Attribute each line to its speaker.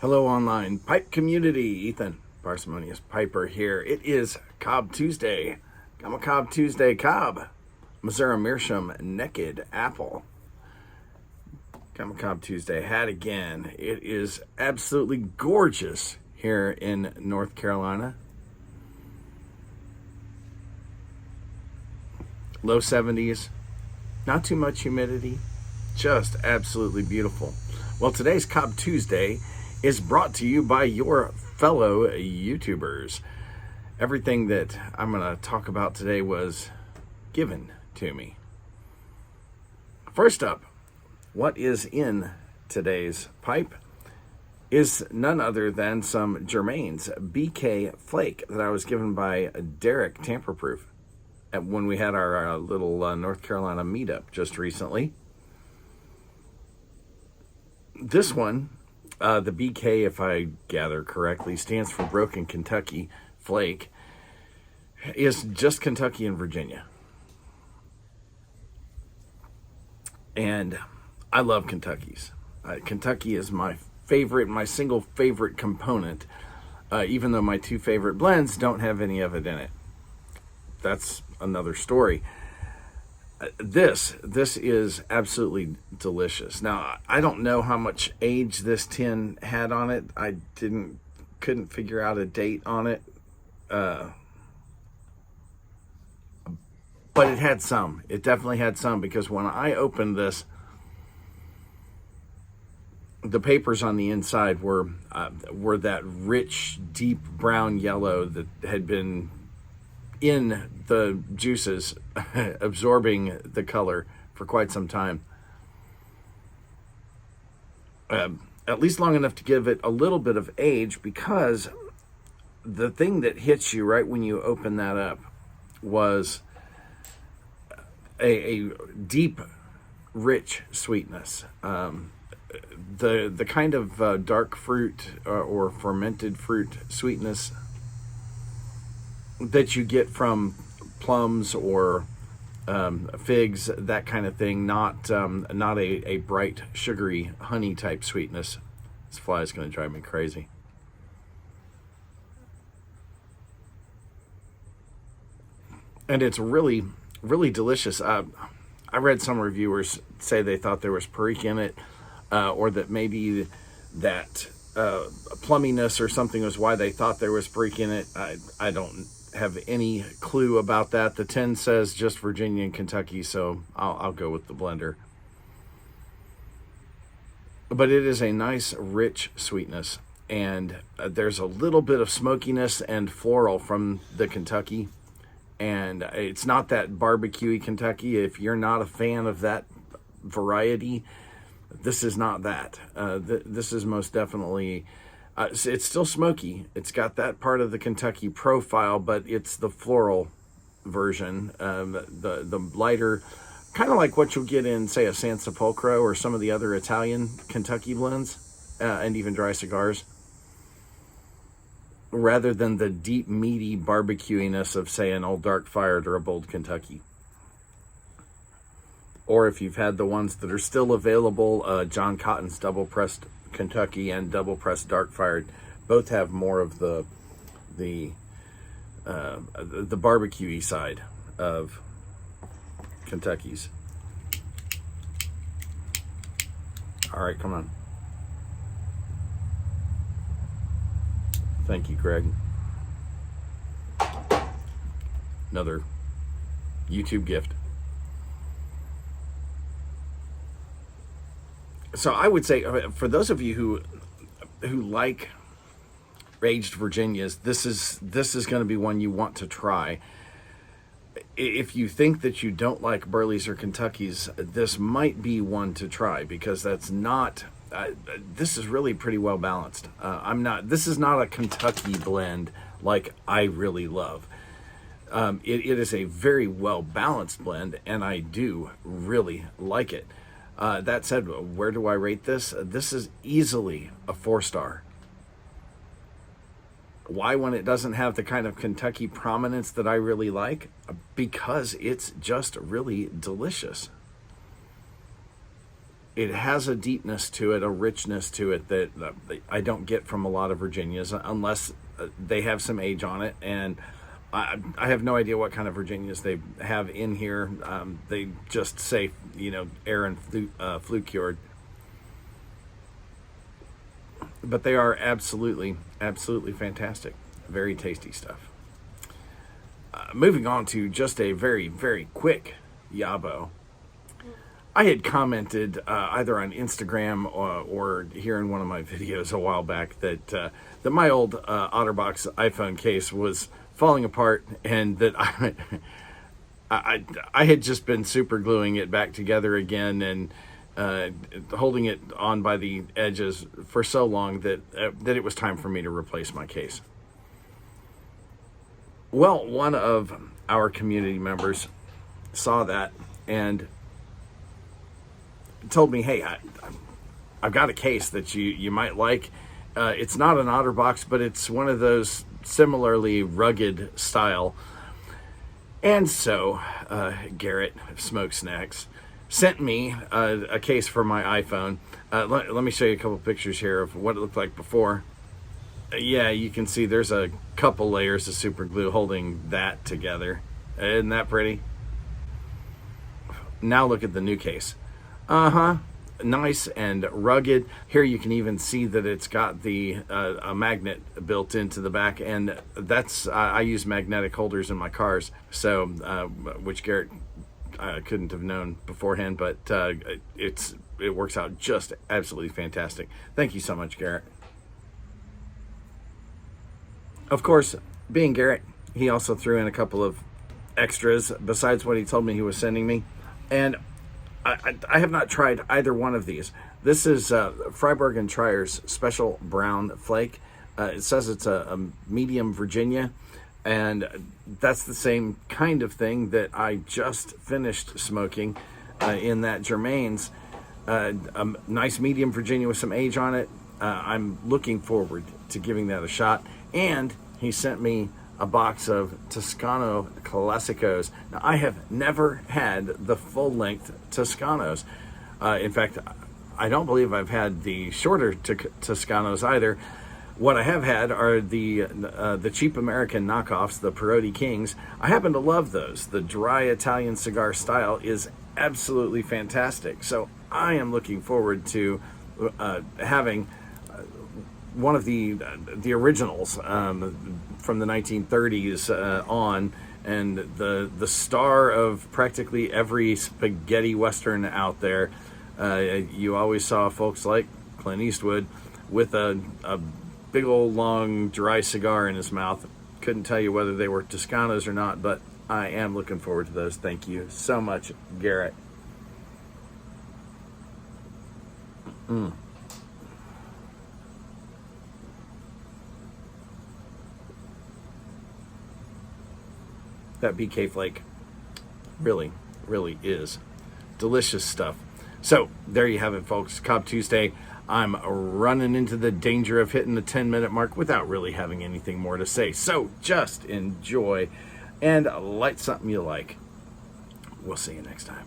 Speaker 1: Hello, online pipe community. Ethan, Parsimonious Piper here. It is Cobb Tuesday. I'm a Cobb Tuesday Cobb. Missouri Meerschaum Naked Apple. I'm a Cobb Tuesday hat again. It is absolutely gorgeous here in North Carolina. Low 70s. Not too much humidity. Just absolutely beautiful. Well, today's Cobb Tuesday is brought to you by your fellow YouTubers. Everything that I'm going to talk about today was given to me. First up, what is in today's pipe is none other than some Germain's BK Flake that I was given by Derek Tamper-Proof when we had our little North Carolina meetup just recently. This one, the BK, if I gather correctly, stands for Broken Kentucky Flake, is just Kentucky and Virginia. And I love Kentuckies. Kentucky is my favorite, my single favorite component, even though my two favorite blends don't have any of it in it. That's another story. This is absolutely delicious. Now, I don't know how much age this tin had on it. I couldn't figure out a date on it. But it had some. It definitely had some, because when I opened this, the papers on the inside were that rich, deep brown yellow that had been in the juices, absorbing the color for quite some time. At least long enough to give it a little bit of age, because the thing that hits you right when you open that up was a deep, rich sweetness. The kind of dark fruit or fermented fruit sweetness that you get from plums or figs, that kind of thing, not a bright, sugary, honey type sweetness. This fly is going to drive me crazy. And it's really, really delicious. I read some reviewers say they thought there was perique in it, or that maybe that plumminess or something was why they thought there was perique in it. I don't have any clue about that. The tin says just Virginia and Kentucky, so I'll go with the blender. But it is a nice, rich sweetness, and there's a little bit of smokiness and floral from the Kentucky, and it's not that barbecue-y Kentucky. If you're not a fan of that variety, this is not that. This is most definitely... it's still smoky. It's got that part of the Kentucky profile, but it's the floral version, the lighter, kind of like what you'll get in, say, a San Sepolcro or some of the other Italian Kentucky blends, and even dry cigars, rather than the deep, meaty barbecuiness of, say, an Old Dark Fired or a Bold Kentucky. Or if you've had the ones that are still available, John Cotton's Double Pressed Kentucky and Double Pressed Dark Fired, both have more of the barbecue-y side of Kentucky's. All right, come on. Thank you, Greg. Another YouTube gift. So I would say, for those of you who like aged Virginias, this is going to be one you want to try. If you think that you don't like Burleys or Kentuckys, this might be one to try, because that's not. This is really pretty well balanced. This is not a Kentucky blend like I really love. It is a very well balanced blend, and I do really like it. That said, where do I rate this? This is easily a 4-star. Why, when it doesn't have the kind of Kentucky prominence that I really like? Because it's just really delicious. it has a deepness to it, a richness to it that I don't get from a lot of Virginias unless they have some age on it. And I have no idea what kind of Virginias they have in here. They just say, air and flue cured. But they are absolutely, absolutely fantastic. Very tasty stuff. Moving on to just a very, very quick Yabo. I had commented either on Instagram or here in one of my videos a while back that my old OtterBox iPhone case was falling apart, and that I had just been super gluing it back together again and holding it on by the edges for so long that it was time for me to replace my case. Well, one of our community members saw that and told me, hey, I've got a case that you might like. It's not an OtterBox, but it's one of those similarly rugged style. And so Garrett of Smoke Snacks sent me a case for my iPhone. Let me show you a couple pictures here of what it looked like before. Yeah, you can see there's a couple layers of super glue holding that together. Isn't that pretty? Now look at the new case. Nice and rugged. Here you can even see that it's got a magnet built into the back, and that's I use magnetic holders in my cars, so which Garrett couldn't have known beforehand, but it works out just absolutely fantastic. Thank you so much, Garrett. Of course, being Garrett, he also threw in a couple of extras besides what he told me he was sending me, and I have not tried either one of these. This is Freiburg and Trier's Special Brown Flake. It says it's a medium Virginia, and that's the same kind of thing that I just finished smoking in that Germain's. A nice medium Virginia with some age on it. I'm looking forward to giving that a shot. And he sent me a box of Toscano Classicos. Now, I have never had the full-length Toscanos. In fact, I don't believe I've had the shorter Toscanos either. What I have had are the cheap American knockoffs, the Perotti Kings. I happen to love those. The dry Italian cigar style is absolutely fantastic. So I am looking forward to having one of the originals from the 1930s on, and the star of practically every spaghetti western out there. You always saw folks like Clint Eastwood with a big old long dry cigar in his mouth. Couldn't tell you whether they were Toscanos or not, but I am looking forward to those. Thank you so much, Garrett. That BK Flake really, really is delicious stuff. So there you have it, folks. Cobb Tuesday. I'm running into the danger of hitting the 10-minute mark without really having anything more to say. So just enjoy and light something you like. We'll see you next time.